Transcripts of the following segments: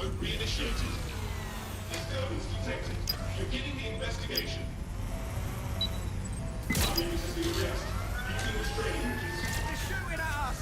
mode reinitiated. Disturbance detected. Beginning the investigation. Target resisting arrest. Using restraining orders. They're shooting at us!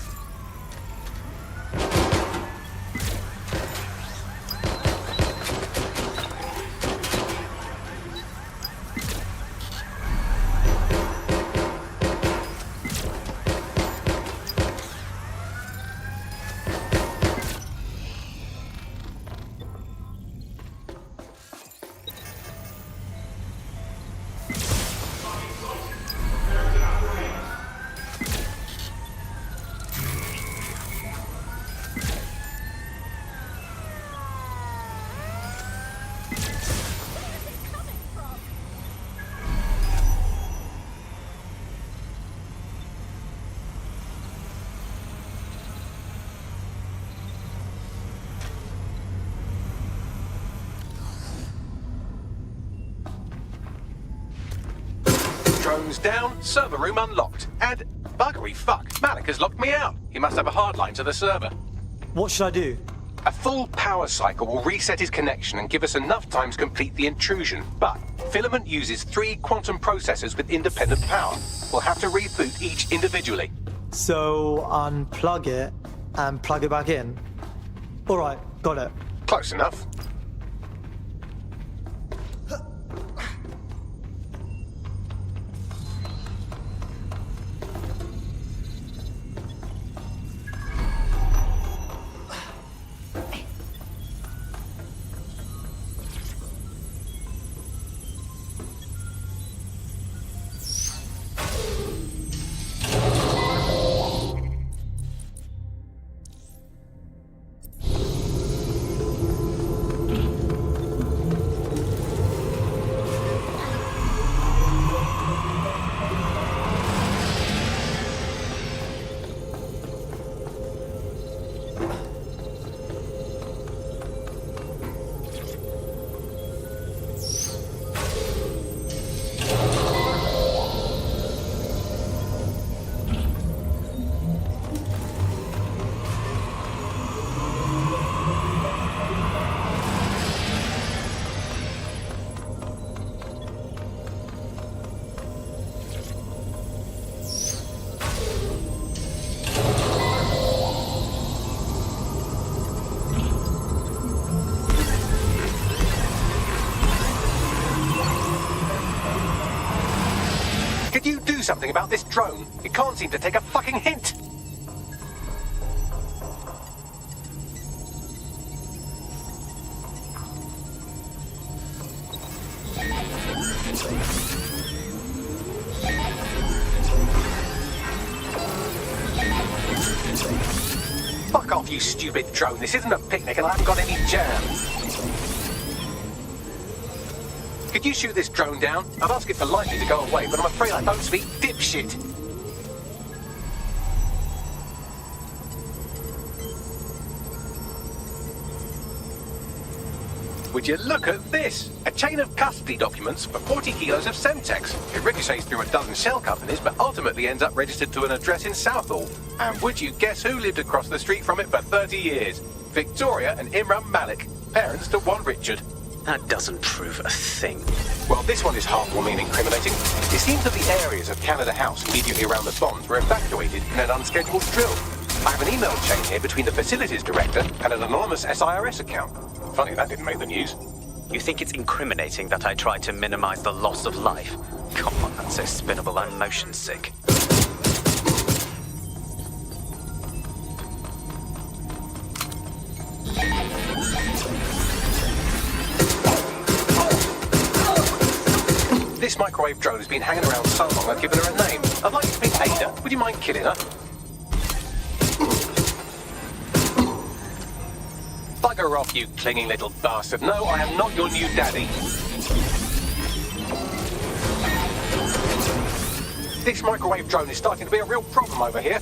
Drones down, server room unlocked. And buggery fuck, Malik has locked me out. He must have a hard line to the server. What should I do? A full power cycle will reset his connection and give us enough time to complete the intrusion. But Filament uses 3 quantum processors with independent power. We'll have to reboot each individually. So unplug it and plug it back in. All right, got it. Close enough. Could you do something about this drone? It can't seem to take a fucking hint. Fuck off, you stupid drone. This isn't a picnic and I haven't got any jam. Could you shoot this drone down? I'd ask it politely to go away, but I'm afraid I don't speak dipshit. Would you look at this? A chain of custody documents for 40 kilos of Semtex. It ricochets through a dozen shell companies, but ultimately ends up registered to an address in Southall. And would you guess who lived across the street from it for 30 years? Victoria and Imran Malik, parents to one Richard. That doesn't prove a thing. Well, this one is heartwarming and incriminating. It seems that the areas of Canada House immediately around the bombs were evacuated in an unscheduled drill. I have an email chain here between the facilities director and an anonymous SIRS account. Funny that didn't make the news. You think it's incriminating that I tried to minimize the loss of life? Come on, that's so spinnable, I'm motion sick. This microwave drone has been hanging around so long I've given her a name. I'd like you to meet Ada. Would you mind killing her? Bugger off, you clinging little bastard. No, I am not your new daddy. This microwave drone is starting to be a real problem over here.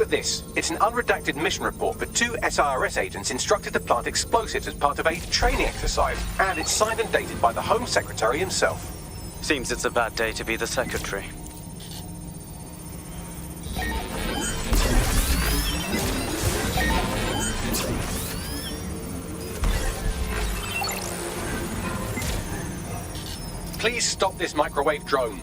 at this. It's an unredacted mission report for 2 SIRS agents instructed to plant explosives as part of a training exercise. And it's signed and dated by the Home Secretary himself. Seems it's a bad day to be the secretary. Please stop this microwave drone.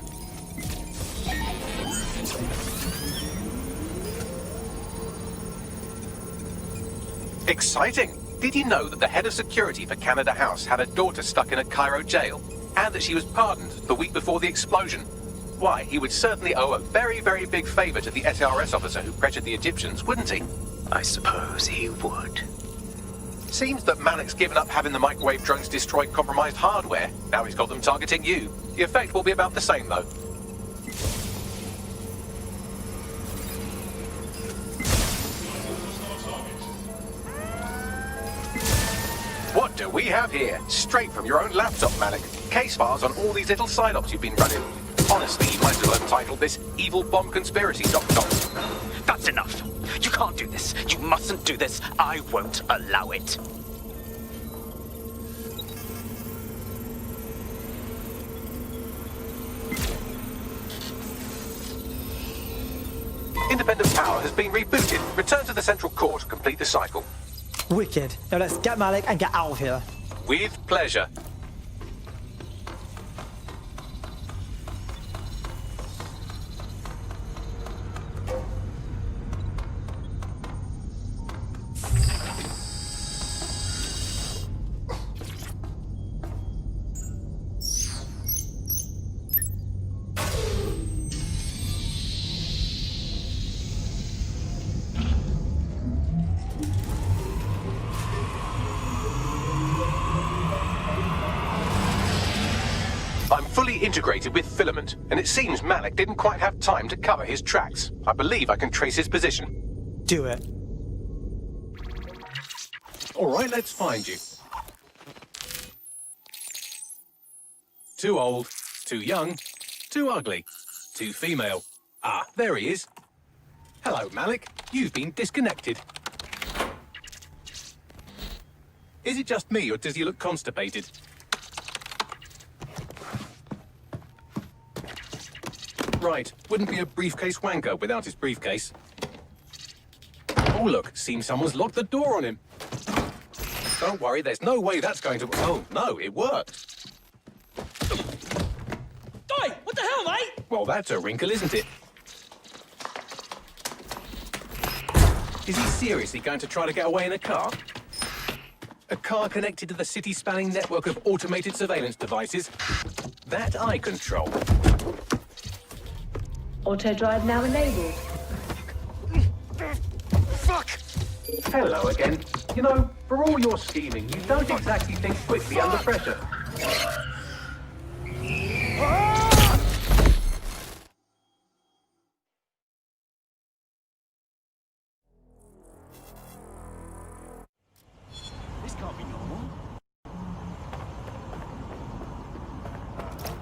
Exciting! Did you know that the head of security for Canada House had a daughter stuck in a Cairo jail? And that she was pardoned the week before the explosion? Why, he would certainly owe a very, very big favour to the SRS officer who pressured the Egyptians, wouldn't he? I suppose he would. Seems that Malik's given up having the microwave drones destroy compromised hardware. Now he's got them targeting you. The effect will be about the same, though. What do we have here? Straight from your own laptop, Malik. Case files on all these little side ops you've been running. Honestly, you might as well have titled this Evil Bomb Conspiracy.com. That's enough. You can't do this. You mustn't do this. I won't allow it. Independent power has been rebooted. Return to the central core to complete the cycle. Wicked. Now let's get Malik and get out of here. With pleasure. Fully integrated with filament, and it seems Malik didn't quite have time to cover his tracks. I believe I can trace his position. Do it. All right, let's find you. Too old, too young, too ugly, too female. Ah, there he is. Hello, Malik. You've been disconnected. Is it just me, or does he look constipated? Right, wouldn't be a briefcase wanker without his briefcase. Oh look, seems someone's locked the door on him. Don't worry, there's no way that's going to... Oh, no, it worked. Oi, what the hell, mate? Well, that's a wrinkle, isn't it? Is he seriously going to try to get away in a car? A car connected to the city-spanning network of automated surveillance devices? That I control. Auto drive now enabled. Fuck! Hello again. You know, for all your scheming, you don't exactly think quickly under pressure. This can't be normal.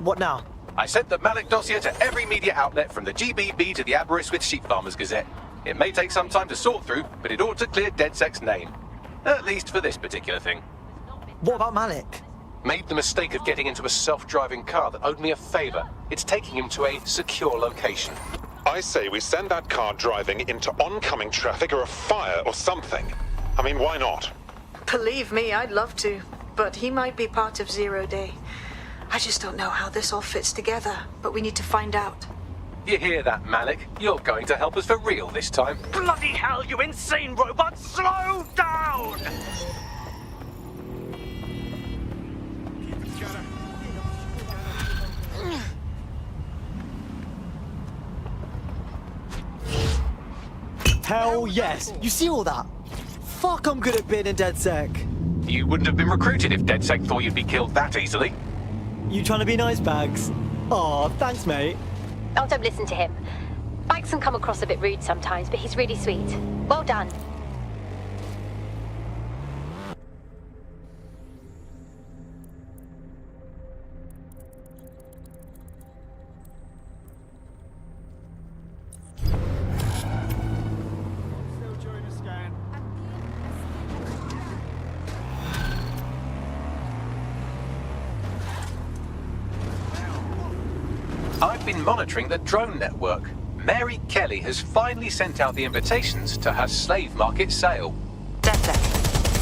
What now? I sent the Malik dossier to every media outlet from the GBB to the Aberystwyth Sheep Farmers Gazette. It may take some time to sort through, but it ought to clear DedSec's name. At least for this particular thing. What about Malik? Made the mistake of getting into a self-driving car that owed me a favor. It's taking him to a secure location. I say we send that car driving into oncoming traffic or a fire or something. I mean, why not? Believe me, I'd love to, but he might be part of Zero Day. I just don't know how this all fits together, but we need to find out. You hear that, Malik? You're going to help us for real this time. Bloody hell, you insane robot! Slow down! Hell yes. You see all that? Fuck, I'm good at being in DedSec. You wouldn't have been recruited if DedSec thought you'd be killed that easily. You trying to be nice, Bags? Aw, thanks, mate. Oh, don't listen to him. Bags can come across a bit rude sometimes, but he's really sweet. Well done. I've been monitoring the drone network. Mary Kelly has finally sent out the invitations to her slave market sale. Desek,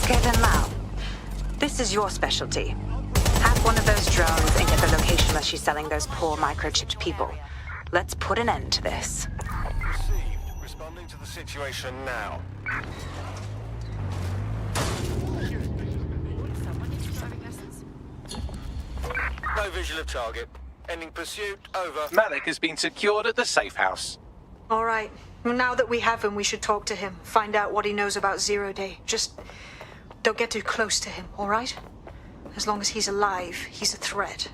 scare them out. This is your specialty. Have one of those drones and get the location where she's selling those poor microchipped people. Let's put an end to this. Received. Responding to the situation now. No visual of target. Ending pursuit. Over. Malik has been secured at the safe house. All right. Now that we have him, we should talk to him. Find out what he knows about 0 Day. Just don't get too close to him, all right? As long as he's alive, he's a threat.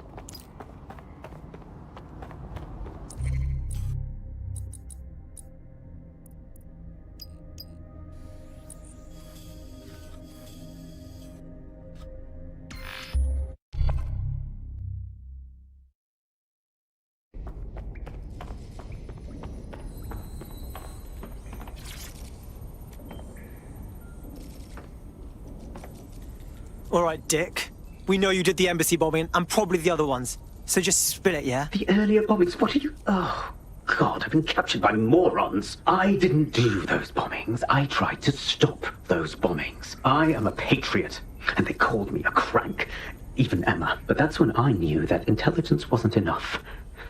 All right, Dick. We know you did the embassy bombing and probably the other ones. So just spill it, yeah? The earlier bombings, what did you... Oh, God, I've been captured by morons. I didn't do those bombings. I tried to stop those bombings. I am a patriot, and they called me a crank. Even Emma. But that's when I knew that intelligence wasn't enough.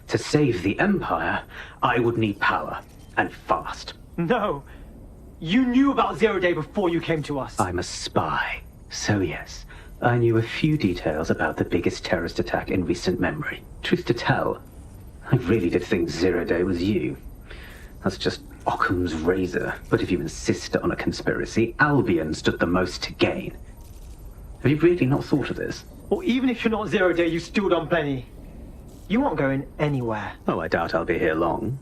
To save the Empire, I would need power, and fast. No. You knew about 0 Day before you came to us. I'm a spy. So yes, I knew a few details about the biggest terrorist attack in recent memory. Truth to tell, I really did think 0 Day was you. That's just Occam's razor. But if you insist on a conspiracy, Albion stood the most to gain. Have you really not thought of this? Well, even if you're not 0 Day, you've still done plenty. You aren't going anywhere. Oh, I doubt I'll be here long.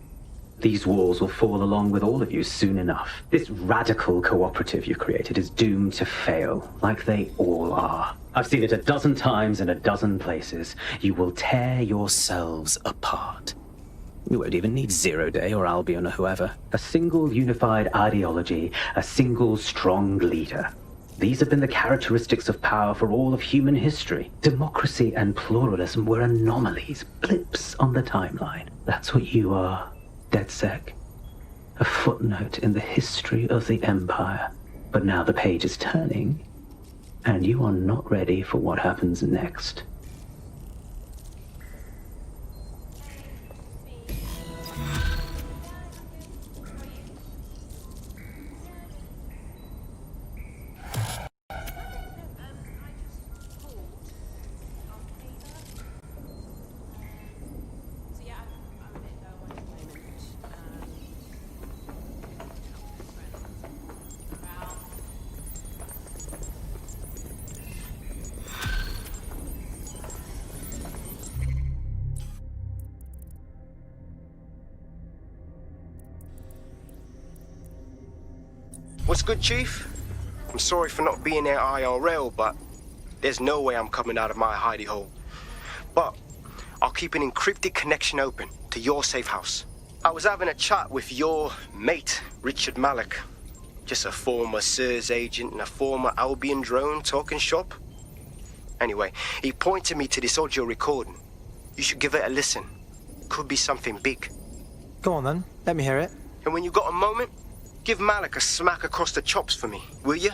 These walls will fall along with all of you soon enough. This radical cooperative you created is doomed to fail, like they all are. I've seen it a dozen times in a dozen places. You will tear yourselves apart. You won't even need 0 Day or Albion or whoever. A single unified ideology, a single strong leader. These have been the characteristics of power for all of human history. Democracy and pluralism were anomalies, blips on the timeline. That's what you are. DedSec, a footnote in the history of the Empire. But now the page is turning, and you are not ready for what happens next. What's good, Chief? I'm sorry for not being there IRL, but there's no way I'm coming out of my hidey hole. But I'll keep an encrypted connection open to your safe house. I was having a chat with your mate, Richard Malik. Just a former SIRS agent and a former Albion drone talking shop. Anyway, he pointed me to this audio recording. You should give it a listen. Could be something big. Go on then, let me hear it. And when you got a moment, give Malik a smack across the chops for me, will you?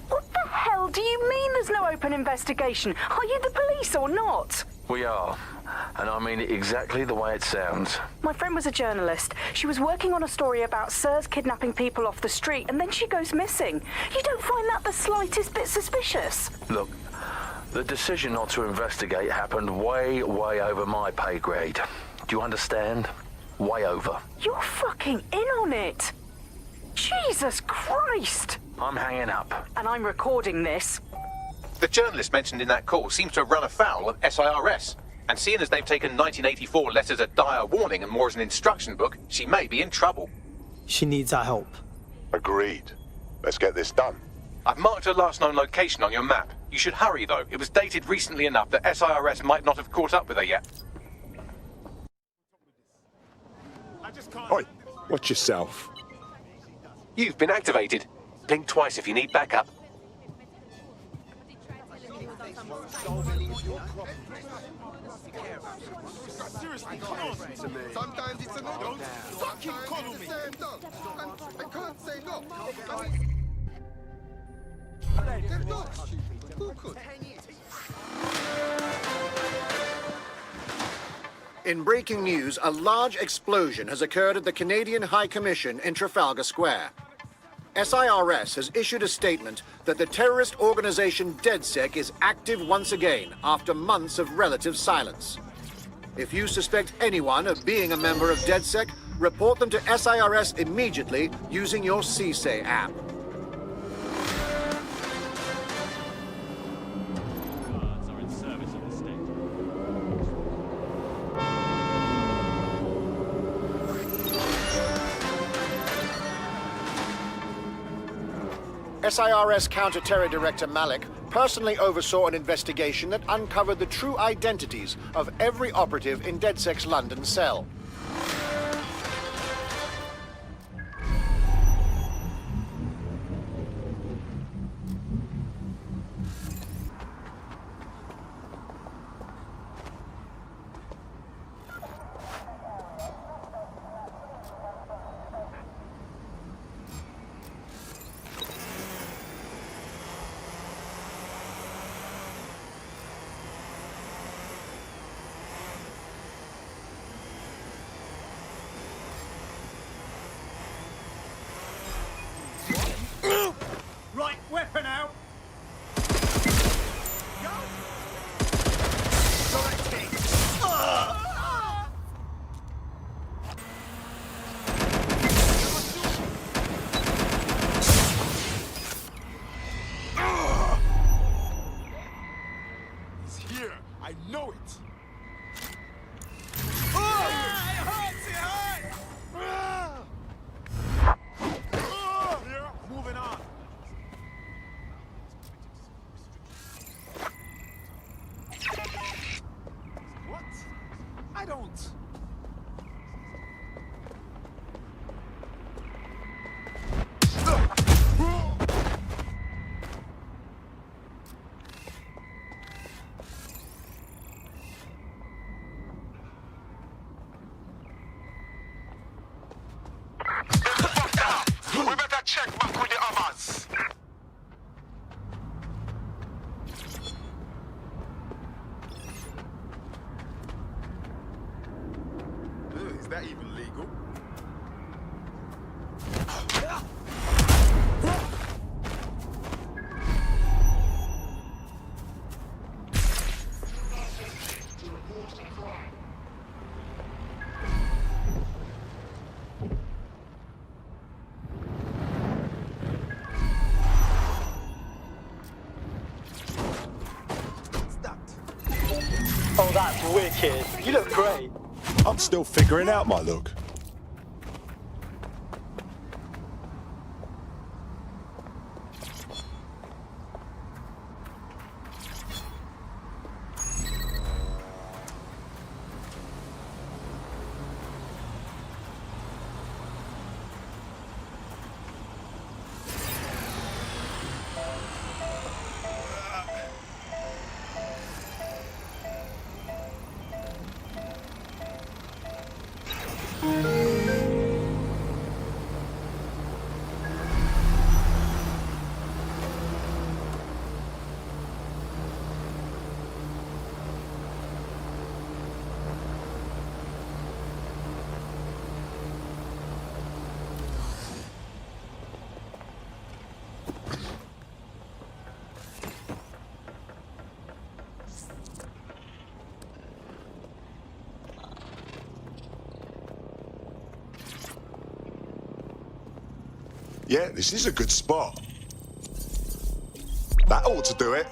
What the hell do you mean there's no open investigation? Are you the police or not? We are. And I mean it exactly the way it sounds. My friend was a journalist. She was working on a story about SIRS kidnapping people off the street, and then she goes missing. You don't find that the slightest bit suspicious? Look, the decision not to investigate happened way over my pay grade. Do you understand? Way over. You're fucking in on it. Jesus Christ! I'm hanging up. And I'm recording this. The journalist mentioned in that call seems to have run afoul of SIRS. And seeing as they've taken 1984 less as a dire warning and more as an instruction book, she may be in trouble. She needs our help. Agreed. Let's get this done. I've marked her last known location on your map. You should hurry, though. It was dated recently enough that SIRS might not have caught up with her yet. Oi, watch yourself. You've been activated. Blink twice if you need backup. Seriously, come on. Sometimes it's a no. Don't fucking coddle me. I can't say no. I mean, they're not stupid. Who could? In breaking news, a large explosion has occurred at the Canadian High Commission in Trafalgar Square. SIRS has issued a statement that the terrorist organization DedSec is active once again after months of relative silence. If you suspect anyone of being a member of DedSec, report them to SIRS immediately using your CSAY app. SIRS Counter-Terror Director Malik personally oversaw an investigation that uncovered the true identities of every operative in DedSec's London cell. Right, weapon out! He's here. I know it. Moving on. What? I don't. We better check back with the others. Is that even legal? Oh, that's wicked. You look great. I'm still figuring out my look. Yeah, this is a good spot. That ought to do it.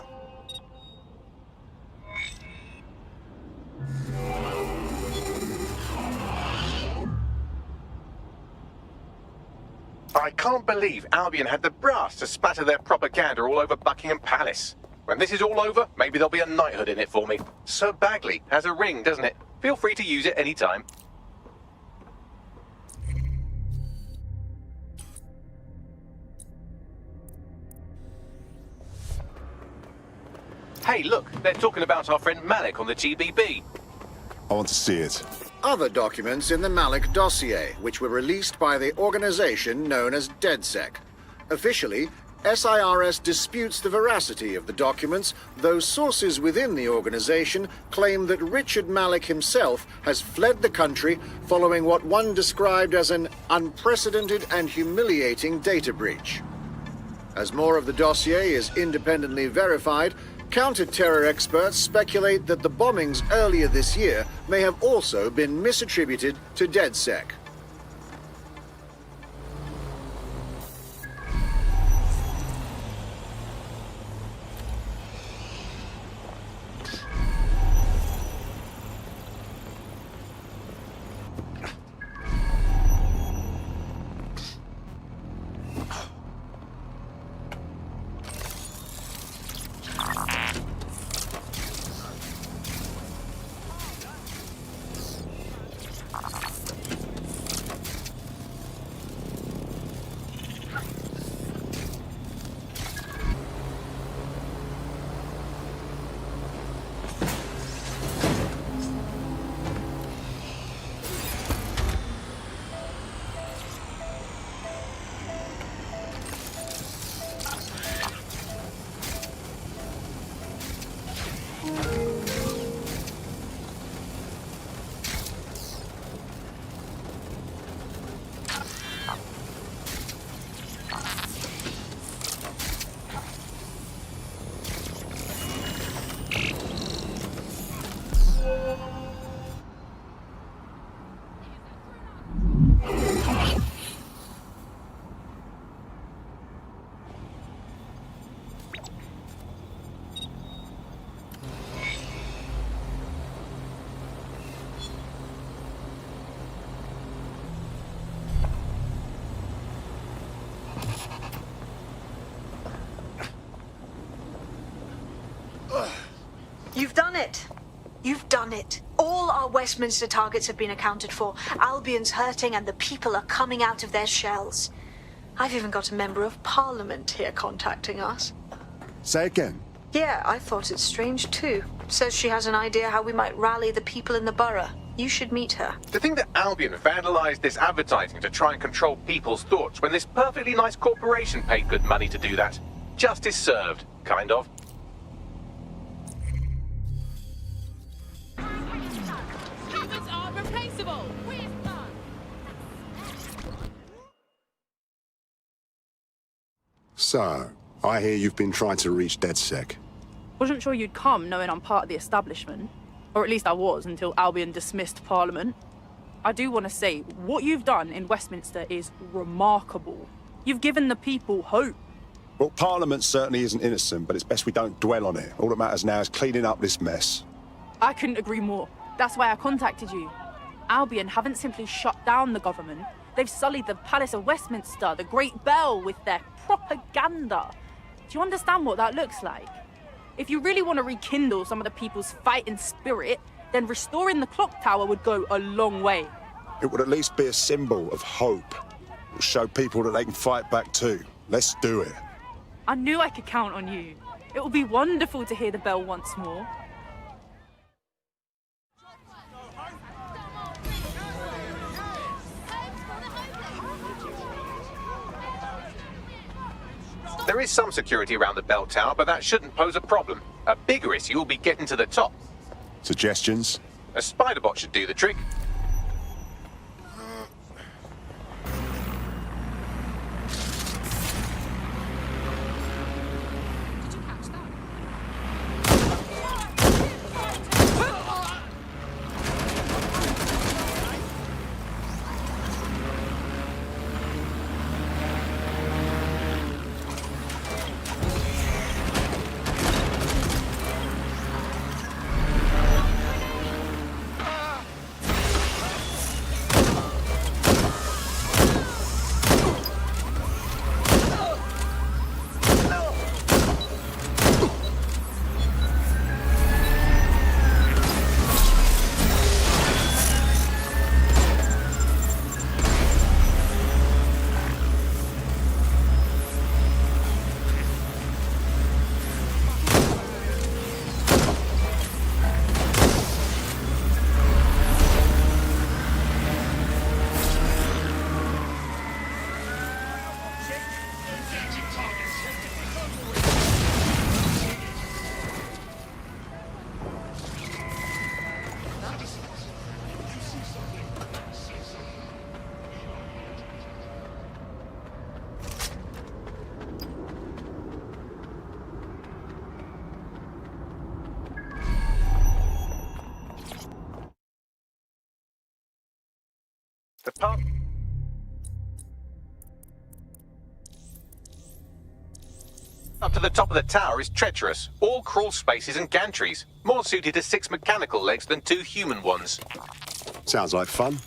I can't believe Albion had the brass to spatter their propaganda all over Buckingham Palace. When this is all over, maybe there'll be a knighthood in it for me. Sir Bagley has a ring, doesn't it? Feel free to use it any time. Hey, look, they're talking about our friend Malik on the GBB. I want to see it. Other documents in the Malik dossier, which were released by the organization known as DedSec. Officially, SIRS disputes the veracity of the documents, though sources within the organization claim that Richard Malik himself has fled the country following what one described as an unprecedented and humiliating data breach. As more of the dossier is independently verified, counter-terror experts speculate that the bombings earlier this year may have also been misattributed to DedSec. You've done it. You've done it. All our Westminster targets have been accounted for. Albion's hurting and the people are coming out of their shells. I've even got a member of Parliament here contacting us. Say again. Yeah, I thought it strange too. Says she has an idea how we might rally the people in the borough. You should meet her. To think that Albion have vandalized this advertising to try and control people's thoughts when this perfectly nice corporation paid good money to do that. Justice served, kind of. So, I hear you've been trying to reach DedSec. Wasn't sure you'd come, knowing I'm part of the establishment. Or at least I was, until Albion dismissed Parliament. I do want to say, what you've done in Westminster is remarkable. You've given the people hope. Well, Parliament certainly isn't innocent, but it's best we don't dwell on it. All that matters now is cleaning up this mess. I couldn't agree more. That's why I contacted you. Albion haven't simply shut down the government. They've sullied the Palace of Westminster, the Great Bell, with their propaganda. Do you understand what that looks like? If you really want to rekindle some of the people's fighting spirit, then restoring the clock tower would go a long way. It would at least be a symbol of hope. It will show people that they can fight back too. Let's do it. I knew I could count on you. It will be wonderful to hear the bell once more. There is some security around the bell tower, but that shouldn't pose a problem. A bigger issue will be getting to the top. Suggestions? A spider bot should do the trick. Up to the top of the tower is treacherous. All crawl spaces and gantries. More suited to 6 mechanical legs than 2 human ones. Sounds like fun.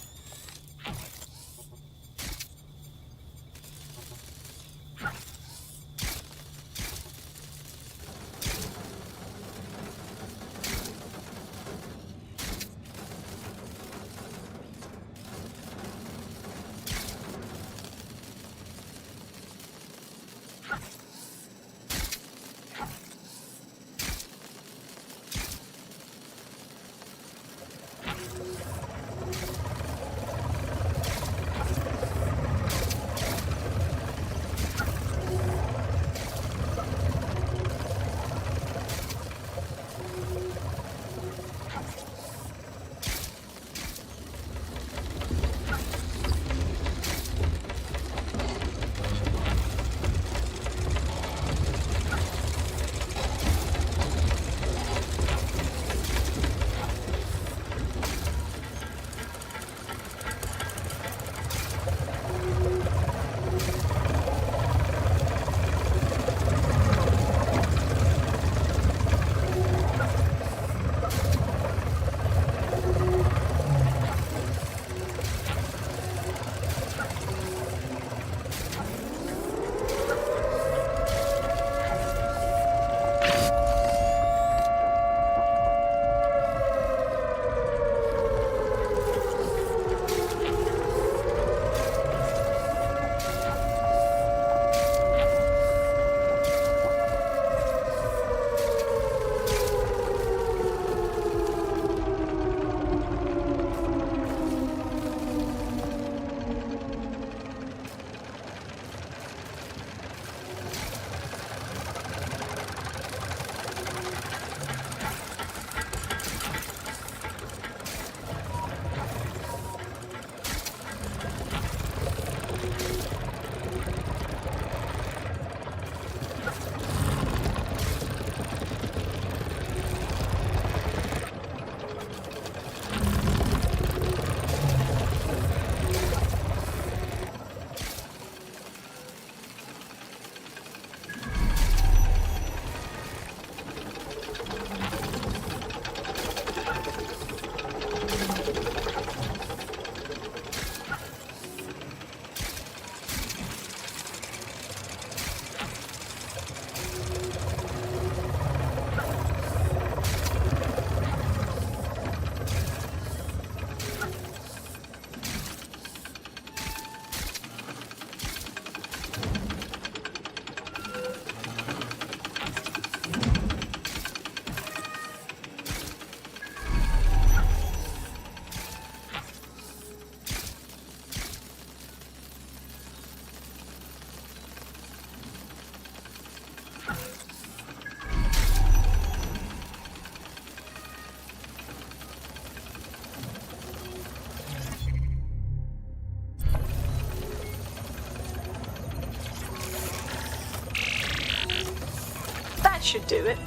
Should do it.